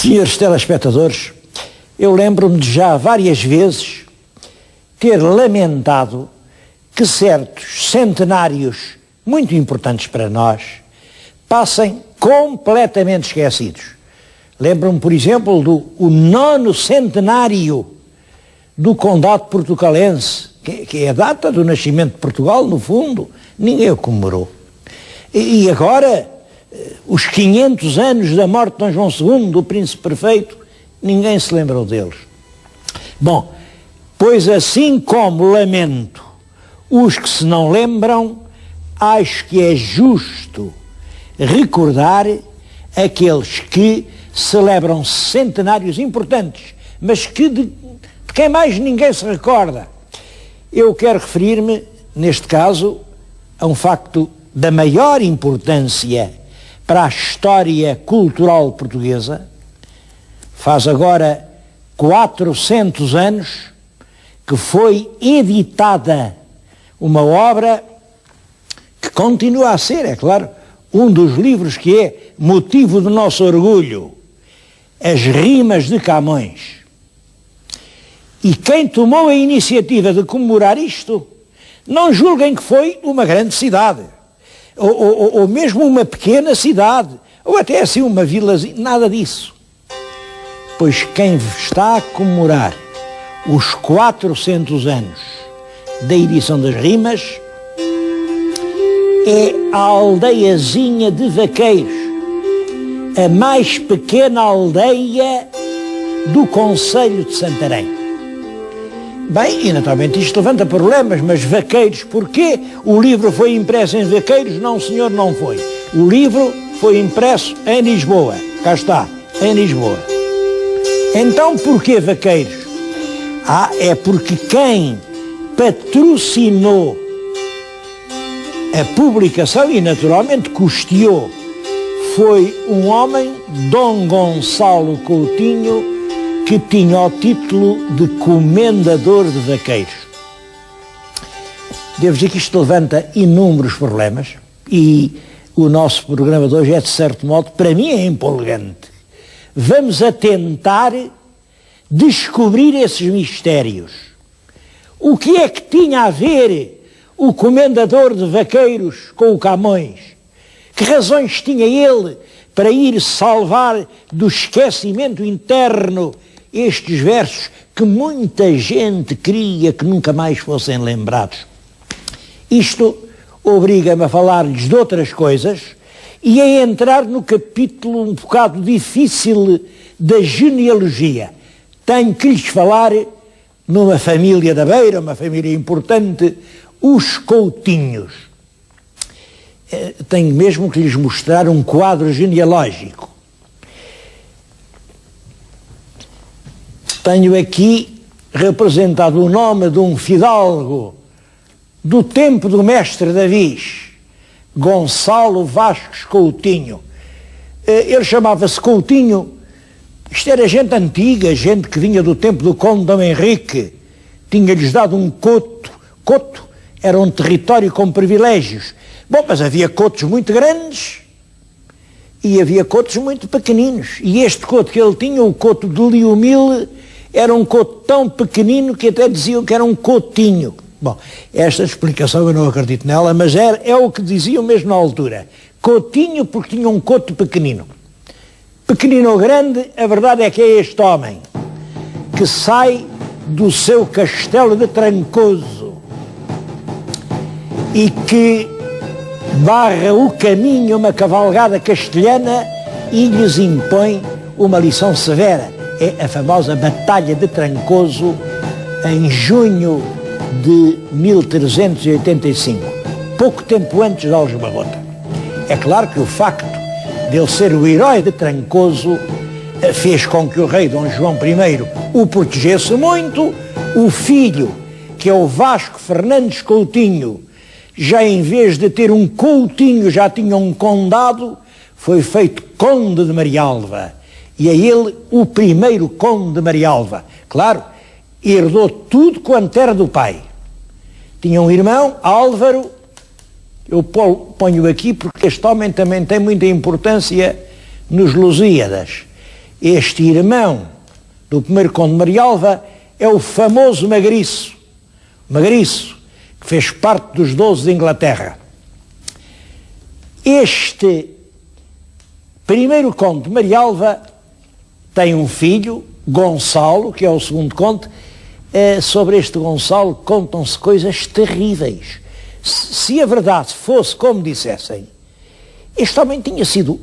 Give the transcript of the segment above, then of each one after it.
Senhores telespectadores, eu lembro-me de já várias vezes ter lamentado que certos centenários muito importantes para nós passem completamente esquecidos. Lembro-me, por exemplo, do 9º centenário do Condado Portucalense, que é a data do nascimento de Portugal, no fundo, ninguém o comemorou. E agora, os 500 anos da morte de Dom João II, do príncipe perfeito, ninguém se lembrou deles. Bom, pois assim como lamento os que se não lembram, acho que é justo recordar aqueles que celebram centenários importantes, mas que de quem mais ninguém se recorda. Eu quero referir-me, neste caso, a um facto da maior importância para a história cultural portuguesa. Faz agora 400 anos que foi editada uma obra que continua a ser, é claro, um dos livros que é motivo do nosso orgulho, As Rimas de Camões. E quem tomou a iniciativa de comemorar isto, não julguem que foi uma grande cidade, ou mesmo uma pequena cidade, ou até assim uma vilazinha, nada disso. Pois quem está a comemorar os 400 anos da edição das Rimas é a aldeiazinha de Vaqueiros, a mais pequena aldeia do concelho de Santarém. Bem, e naturalmente isto levanta problemas, mas Vaqueiros, porquê o livro foi impresso em Vaqueiros? Não, senhor, não foi. O livro foi impresso em Lisboa. Cá está, em Lisboa. Então, porquê Vaqueiros? É porque quem patrocinou a publicação e naturalmente custeou foi um homem, Dom Gonçalo Coutinho, que tinha o título de Comendador de Vaqueiros. Devo dizer que isto levanta inúmeros problemas e o nosso programa de hoje é, de certo modo, para mim é empolgante. Vamos a tentar descobrir esses mistérios. O que é que tinha a ver o Comendador de Vaqueiros com o Camões? Que razões tinha ele para ir salvar do esquecimento interno estes versos que muita gente queria que nunca mais fossem lembrados? Isto obriga-me a falar-lhes de outras coisas e a entrar no capítulo um bocado difícil da genealogia. Tenho que lhes falar numa família da Beira, uma família importante, os Coutinhos. Tenho mesmo que lhes mostrar um quadro genealógico. Tenho aqui representado o nome de um fidalgo do tempo do mestre Davis, Gonçalo Vasques Coutinho. Ele chamava-se Coutinho. Isto era gente antiga, gente que vinha do tempo do conde Dom Henrique. Tinha-lhes dado um coto. Coto era um território com privilégios. Bom, mas havia cotos muito grandes e havia cotos muito pequeninos. E este coto que ele tinha, o coto de Liumil, era um coto tão pequenino que até diziam que era um cotinho. Bom, esta explicação eu não acredito nela, mas é o que diziam mesmo na altura. Cotinho porque tinha um coto pequenino. Pequenino ou grande, a verdade é que é este homem que sai do seu castelo de Trancoso e que barra o caminho a uma cavalgada castelhana e lhes impõe uma lição severa. É a famosa Batalha de Trancoso em junho de 1385, pouco tempo antes de Aljubarrota. É claro que o facto de ele ser o herói de Trancoso fez com que o rei Dom João I o protegesse muito. O filho, que é o Vasco Fernandes Coutinho, já em vez de ter um Coutinho, já tinha um condado, foi feito conde de Marialva. E é ele o primeiro conde de Marialva. Claro, herdou tudo quanto era do pai. Tinha um irmão, Álvaro. Eu ponho aqui porque este homem também tem muita importância nos Lusíadas. Este irmão do primeiro conde de Marialva é o famoso Magriço, que fez parte dos 12 de Inglaterra. Este primeiro conde de Marialva tem um filho, Gonçalo, que é o segundo conde. Sobre este Gonçalo contam-se coisas terríveis. Se a verdade fosse como dissessem, este homem tinha sido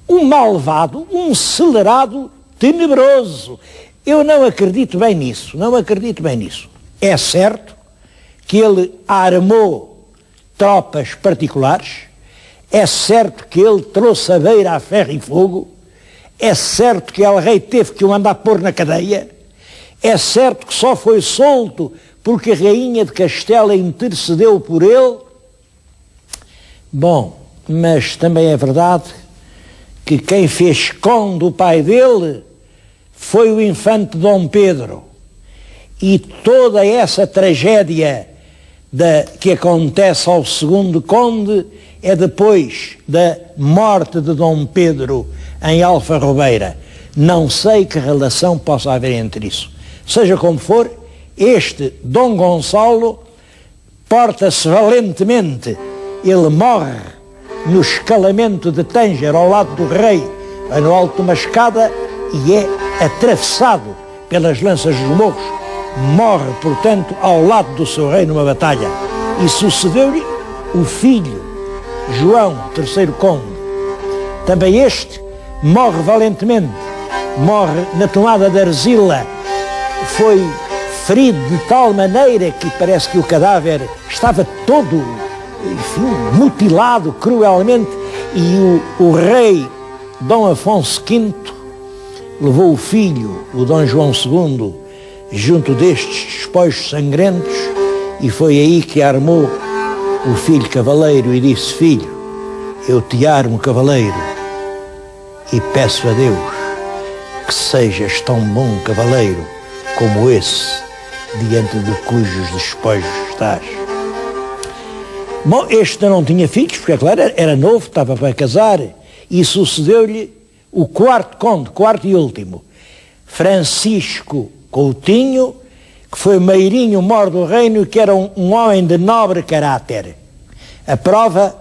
um malvado, um celerado tenebroso. Eu não acredito bem nisso, É certo que ele armou tropas particulares, é certo que ele trouxe a beira a ferro e fogo, é certo que El Rei teve que o mandar pôr na cadeia, é certo que só foi solto porque a rainha de Castela intercedeu por ele. Bom, mas também é verdade que quem fez conde o pai dele foi o infante Dom Pedro. E toda essa tragédia que acontece ao segundo conde é depois da morte de Dom Pedro em Alfarrobeira. Não sei que relação possa haver entre isso. Seja como for, este Dom Gonçalo porta-se valentemente. Ele morre no escalamento de Tânger, ao lado do rei, no alto de uma escada, e é atravessado pelas lanças dos morros. Morre, portanto, ao lado do seu rei numa batalha. E sucedeu-lhe o filho, João, terceiro conde. Também este morre valentemente. Morre na tomada de Arzila. Foi ferido de tal maneira que parece que o cadáver estava todo, enfim, mutilado cruelmente, e o rei Dom Afonso V levou o filho, o Dom João II, junto destes despojos sangrentos, e foi aí que armou o filho cavaleiro e disse: filho, eu te armo cavaleiro e peço a Deus que sejas tão bom cavaleiro como esse, diante de cujos despojos estás. Bom, este não tinha filhos, porque, é claro, era novo, estava para casar, e sucedeu-lhe o quarto conde, quarto e último, Francisco Coutinho, que foi meirinho mor do reino, que era um homem de nobre caráter. A prova,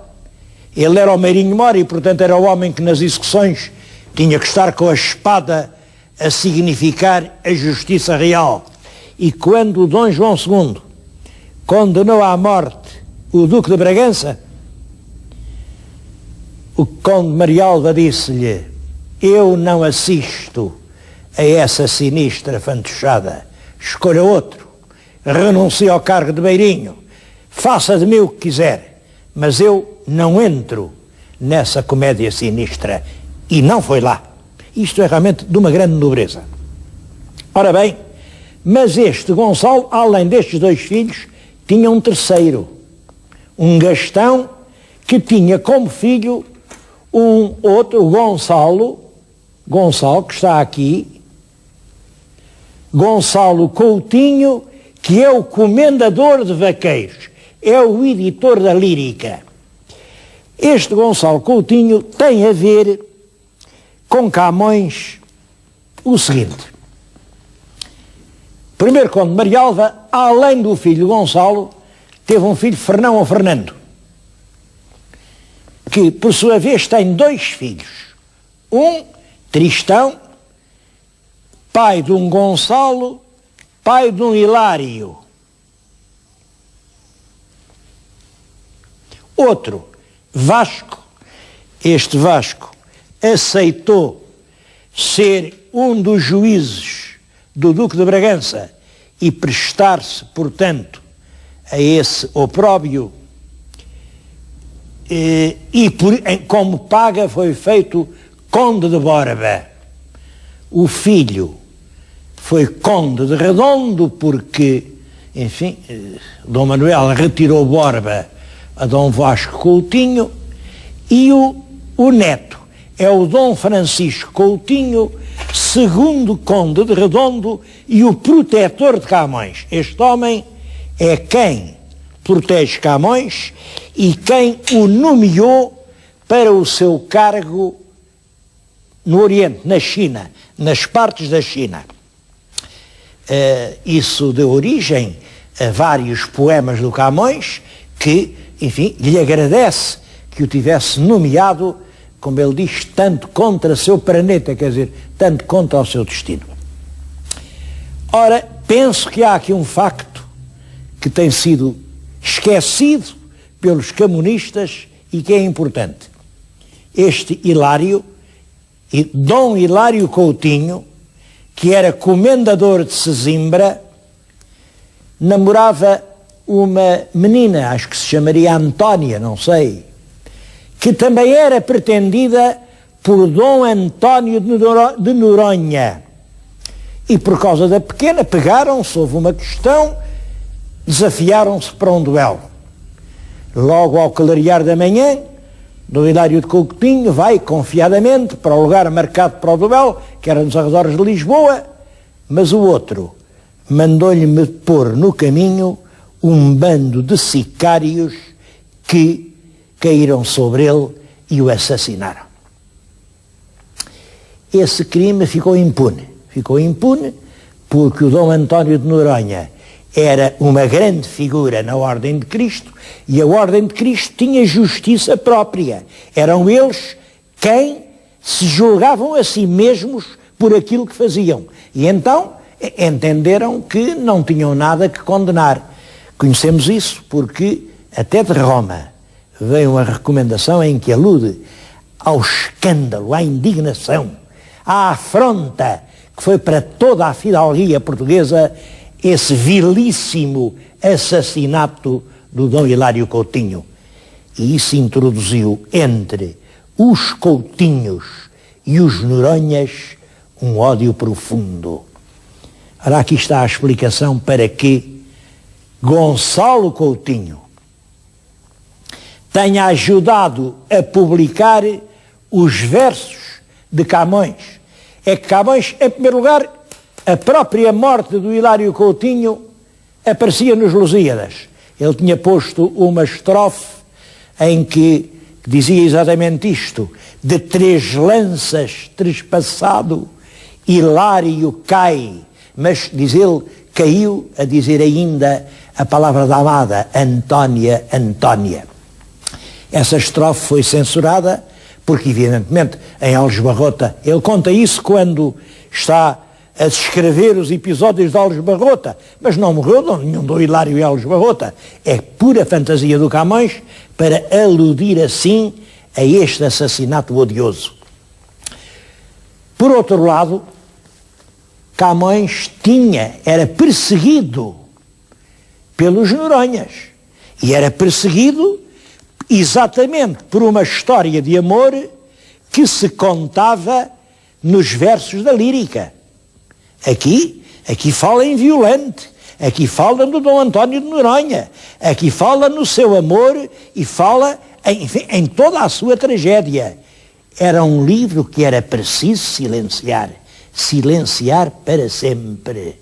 ele era o meirinho mor e, portanto, era o homem que nas execuções tinha que estar com a espada a significar a justiça real. E quando o Dom João II condenou à morte o Duque de Bragança, o conde de Marialva disse-lhe: eu não assisto a essa sinistra fantochada, escolha outro, renuncie ao cargo de meirinho, faça de mim o que quiser, mas eu não entro nessa comédia sinistra. E não foi lá. Isto é realmente de uma grande nobreza. Ora bem, mas este Gonçalo, além destes dois filhos, tinha um terceiro, um Gastão, que tinha como filho um outro, Gonçalo, que está aqui, Gonçalo Coutinho, que é o comendador de vaqueiros, é o editor da lírica. Este Gonçalo Coutinho tem a ver com Camões o seguinte: primeiro conde de Marialva, além do filho Gonçalo, teve um filho, Fernão ou Fernando, que por sua vez tem dois filhos, um Tristão, pai de um Gonçalo, pai de um Hilário, outro Vasco. Este Vasco aceitou ser um dos juízes do Duque de Bragança e prestar-se, portanto, a esse opróbio, como paga foi feito conde de Borba. O filho foi conde de Redondo porque, enfim, Dom Manuel retirou Borba a Dom Vasco Coutinho, e o neto é o Dom Francisco Coutinho, segundo conde de Redondo e o protetor de Camões. Este homem é quem protege Camões e quem o nomeou para o seu cargo no Oriente, na China, nas partes da China. Isso deu origem a vários poemas do Camões, que, enfim, lhe agradece que o tivesse nomeado, como ele diz, tanto contra seu planeta, quer dizer, tanto contra o seu destino. Ora, penso que há aqui um facto que tem sido esquecido pelos comunistas e que é importante. Este Hilário, Dom Hilário Coutinho, que era comendador de Sesimbra, namorava uma menina, acho que se chamaria Antónia, não sei, que também era pretendida por Dom António de Noronha. E por causa da pequena, pegaram-se, houve uma questão, desafiaram-se para um duelo. Logo ao clarear da manhã, Dom Hilário de Coutinho vai confiadamente para o lugar marcado para o duelo, que era nos arredores de Lisboa, mas o outro mandou-lhe pôr no caminho um bando de sicários que caíram sobre ele e o assassinaram. Esse crime ficou impune. Ficou impune porque o Dom António de Noronha era uma grande figura na Ordem de Cristo e a Ordem de Cristo tinha justiça própria. Eram eles quem se julgavam a si mesmos por aquilo que faziam. E então entenderam que não tinham nada que condenar. Conhecemos isso porque até de Roma veio uma recomendação em que alude ao escândalo, à indignação, à afronta que foi para toda a fidalguia portuguesa esse vilíssimo assassinato do Dom Hilário Coutinho. E isso introduziu entre os Coutinhos e os Noronhas um ódio profundo. Ora, aqui está a explicação para que Gonçalo Coutinho tenha ajudado a publicar os versos de Camões. É que Camões, em primeiro lugar, a própria morte do Hilário Coutinho aparecia nos Lusíadas. Ele tinha posto uma estrofe em que dizia exatamente isto: de 3 lanças trespassado, Hilário cai. Mas, diz ele, caiu a dizer ainda a palavra da amada, Antónia, Antónia. Essa estrofe foi censurada porque, evidentemente, em Alves Barrota, ele conta isso quando está a descrever os episódios de Alves Barrota, mas não morreu nenhum do Hilário e Alves Barrota. É pura fantasia do Camões para aludir assim a este assassinato odioso. Por outro lado, Camões era perseguido pelos Noronhas e era perseguido exatamente por uma história de amor que se contava nos versos da lírica. Aqui fala em Violante, aqui fala no Dom António de Noronha, aqui fala no seu amor e fala, enfim, em toda a sua tragédia. Era um livro que era preciso silenciar para sempre,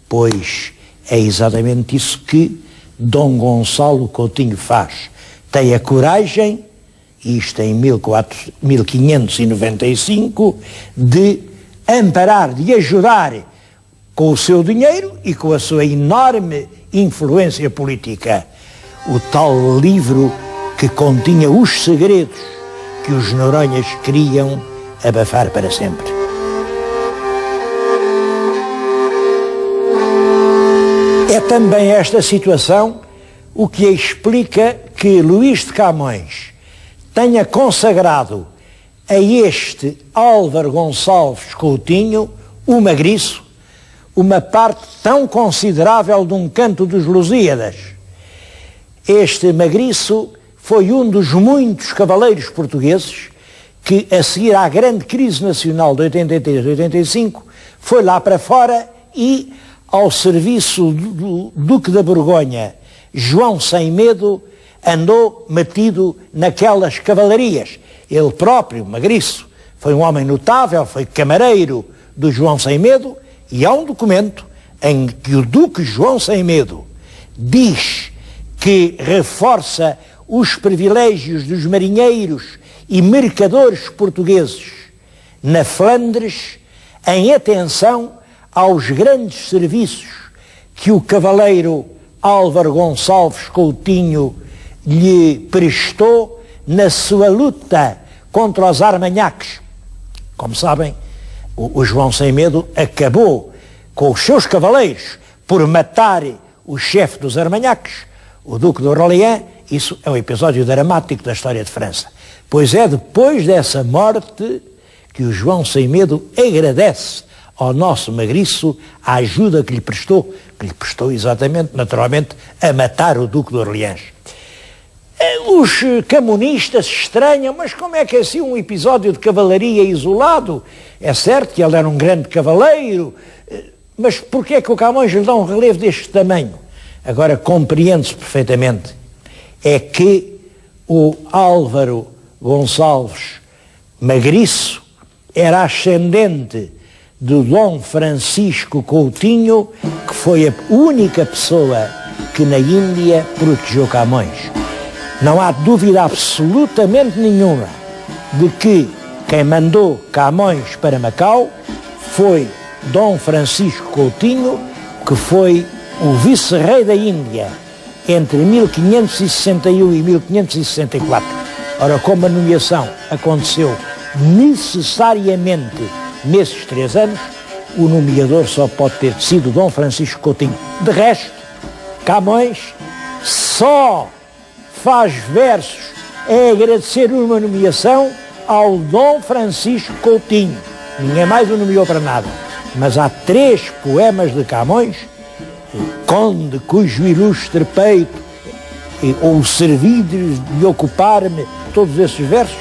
pois é exatamente isso que Dom Gonçalo Coutinho faz. Tem a coragem, isto em 1595, de amparar, de ajudar com o seu dinheiro e com a sua enorme influência política. O tal livro que continha os segredos que os Noronhas queriam abafar para sempre. É também esta situação o que explica que Luís de Camões tenha consagrado a este Álvaro Gonçalves Coutinho, o Magriço, uma parte tão considerável de um canto dos Lusíadas. Este Magriço foi um dos muitos cavaleiros portugueses que, a seguir à grande crise nacional de 83 e 85, foi lá para fora e, ao serviço do Duque da Borgonha, João Sem Medo, andou metido naquelas cavalarias. Ele próprio, Magriço, foi um homem notável, foi camareiro do João Sem Medo, e há um documento em que o Duque João Sem Medo diz que reforça os privilégios dos marinheiros e mercadores portugueses na Flandres, em atenção aos grandes serviços que o cavaleiro Álvaro Gonçalves Coutinho lhe prestou na sua luta contra os armanhaques. Como sabem, o João Sem Medo acabou com os seus cavaleiros por matar o chefe dos armanhaques, o Duque de Orleans. Isso é um episódio dramático da história de França. Pois é depois dessa morte que o João Sem Medo agradece ao nosso Magriço a ajuda que lhe prestou exatamente, naturalmente, a matar o Duque de Orleans. Os camonistas estranham, mas como é que é assim um episódio de cavalaria isolado? É certo que ele era um grande cavaleiro, mas porquê é que o Camões lhe dá um relevo deste tamanho? Agora compreende-se perfeitamente. É que o Álvaro Gonçalves Magriço era ascendente do Dom Francisco Coutinho, que foi a única pessoa que na Índia protegeu Camões. Não há dúvida absolutamente nenhuma de que quem mandou Camões para Macau foi Dom Francisco Coutinho, que foi o vice-rei da Índia entre 1561 e 1564. Ora, como a nomeação aconteceu necessariamente nesses 3 anos, o nomeador só pode ter sido Dom Francisco Coutinho. De resto, Camões só faz versos a agradecer uma nomeação ao Dom Francisco Coutinho. Ninguém mais o nomeou para nada. Mas há 3 poemas de Camões, Conde cujo ilustre peito, ou servir de ocupar-me, todos esses versos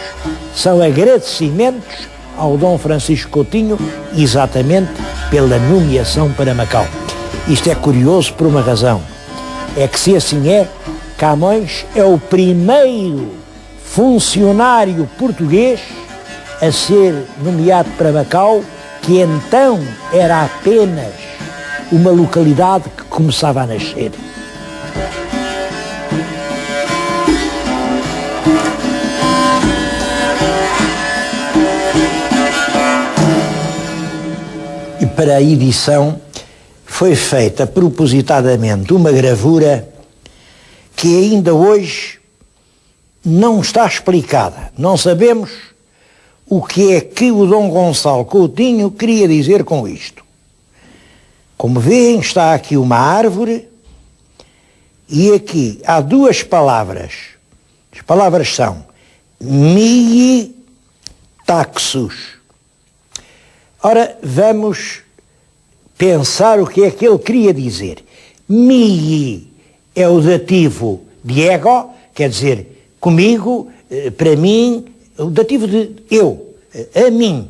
são agradecimentos ao Dom Francisco Coutinho, exatamente pela nomeação para Macau. Isto é curioso por uma razão. É que, se assim é, Camões é o primeiro funcionário português a ser nomeado para Macau, que então era apenas uma localidade que começava a nascer. E para a edição foi feita propositadamente uma gravura que ainda hoje não está explicada. Não sabemos o que é que o Dom Gonçalo Coutinho queria dizer com isto. Como veem, está aqui uma árvore e aqui há 2 palavras. As palavras são mihi taxus. Ora, vamos pensar o que é que ele queria dizer. Mihi é o dativo de ego, quer dizer, comigo, para mim, o dativo de eu, a mim.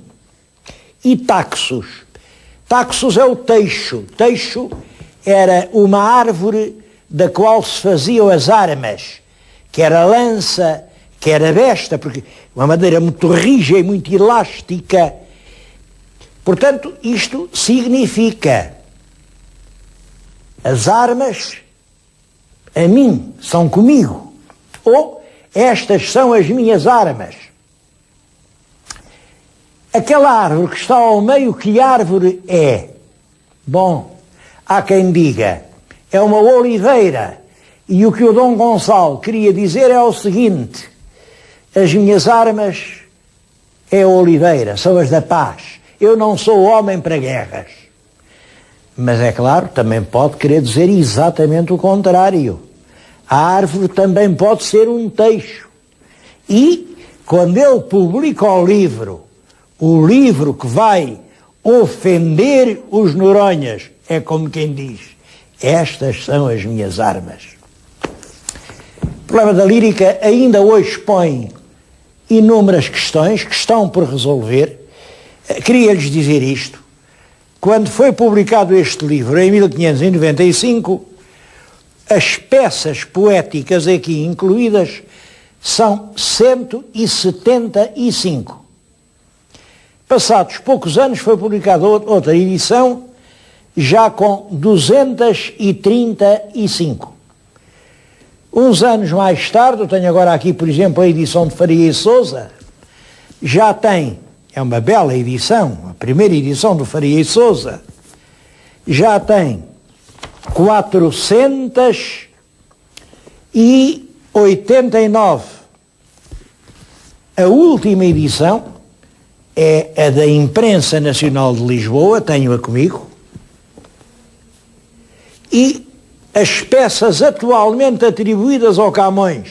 E taxus. Taxus é o teixo. Teixo era uma árvore da qual se faziam as armas, que era a lança, que era a besta, porque uma madeira muito rija e muito elástica. Portanto, isto significa: as armas a mim são comigo, ou estas são as minhas armas. Aquela árvore que está ao meio, que árvore é? Bom, há quem diga, é uma oliveira. E o que o Dom Gonçalo queria dizer é o seguinte: as minhas armas é a oliveira, são as da paz. Eu não sou homem para guerras. Mas é claro, também pode querer dizer exatamente o contrário. A árvore também pode ser um teixo. E, quando ele publica o livro que vai ofender os Noronhas, é como quem diz, estas são as minhas armas. O problema da lírica ainda hoje põe inúmeras questões que estão por resolver. Queria-lhes dizer isto: quando foi publicado este livro, em 1595, as peças poéticas aqui incluídas são 175. Passados poucos anos foi publicada outra edição, já com 235. Uns anos mais tarde, eu tenho agora aqui, por exemplo, a edição de Faria e Sousa, já tem é uma bela edição, a primeira edição do Faria e Sousa, já tem 489. A última edição é a da Imprensa Nacional de Lisboa, tenho-a comigo, e as peças atualmente atribuídas ao Camões,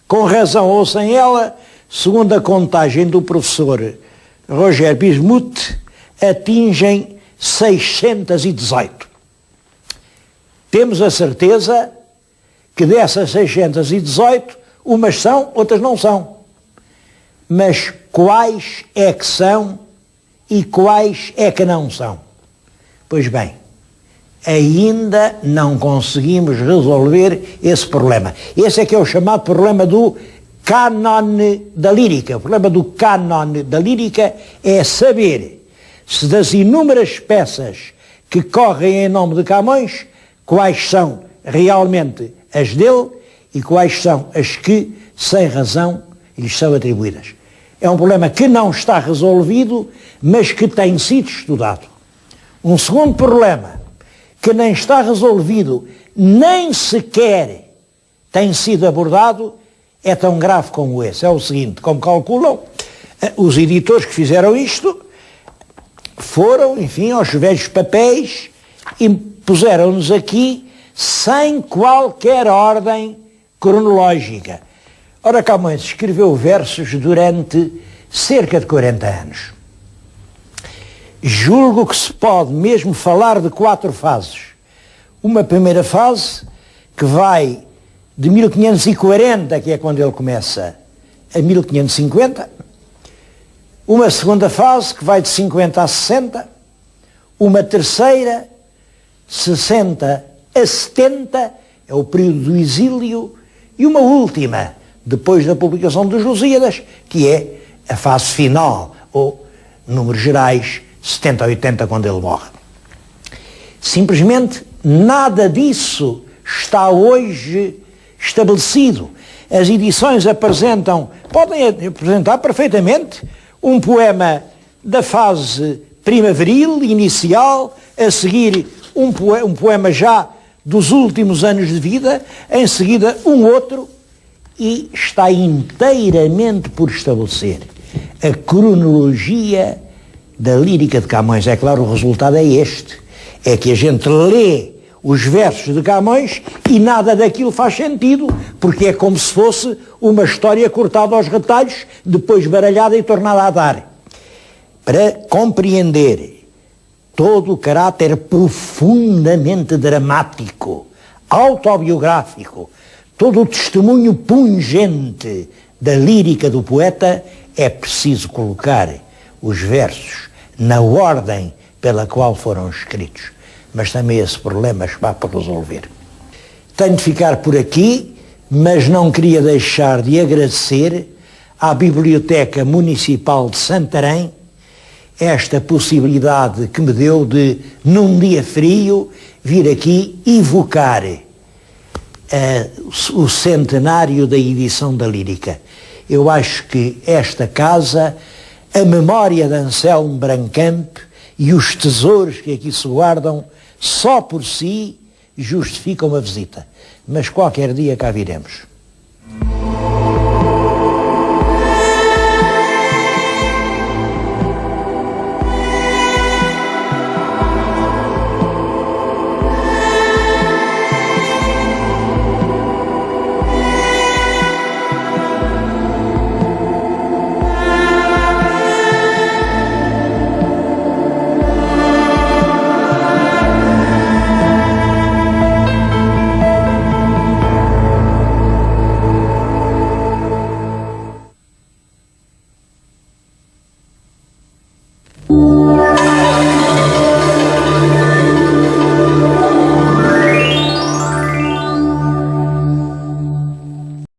com razão ou sem ela, segundo a contagem do professor Roger Bismuth, atingem 618. Temos a certeza que dessas 618, umas são, outras não são. Mas quais é que são e quais é que não são? Pois bem, ainda não conseguimos resolver esse problema. Esse é que é o chamado problema do cânone da lírica. O problema do cânone da lírica é saber se das inúmeras peças que correm em nome de Camões, quais são realmente as dele e quais são as que, sem razão, lhes são atribuídas. É um problema que não está resolvido, mas que tem sido estudado. Um segundo problema, que nem está resolvido, nem sequer tem sido abordado, é tão grave como esse. É o seguinte, como calculam, os editores que fizeram isto foram, enfim, aos velhos papéis e puseram-nos aqui sem qualquer ordem cronológica. Ora, Camões escreveu versos durante cerca de 40 anos. Julgo que se pode mesmo falar de 4 fases. Uma primeira fase que vai de 1540, que é quando ele começa, a 1550. Uma segunda fase que vai de 50 a 60. Uma terceira, 60 a 70, é o período do exílio. E uma última, depois da publicação dos Lusíadas, que é a fase final, ou, números gerais, 70 a 80, quando ele morre. Simplesmente nada disso está hoje estabelecido. As edições podem apresentar perfeitamente um poema da fase primaveril, inicial, a seguir um poema já dos últimos anos de vida, em seguida um outro, e está inteiramente por estabelecer a cronologia da lírica de Camões. É claro, o resultado é este, é que a gente lê os versos de Camões e nada daquilo faz sentido, porque é como se fosse uma história cortada aos retalhos, depois baralhada e tornada a dar. Para compreender todo o caráter profundamente dramático, autobiográfico, todo o testemunho pungente da lírica do poeta, é preciso colocar os versos na ordem pela qual foram escritos. Mas também esse problema está por resolver. Tenho de ficar por aqui, mas não queria deixar de agradecer à Biblioteca Municipal de Santarém esta possibilidade que me deu de, num dia frio, vir aqui evocar o centenário da edição da Lírica. Eu acho que esta casa, a memória de Anselmo Brancamp e os tesouros que aqui se guardam, só por si justificam uma visita. Mas qualquer dia cá viremos.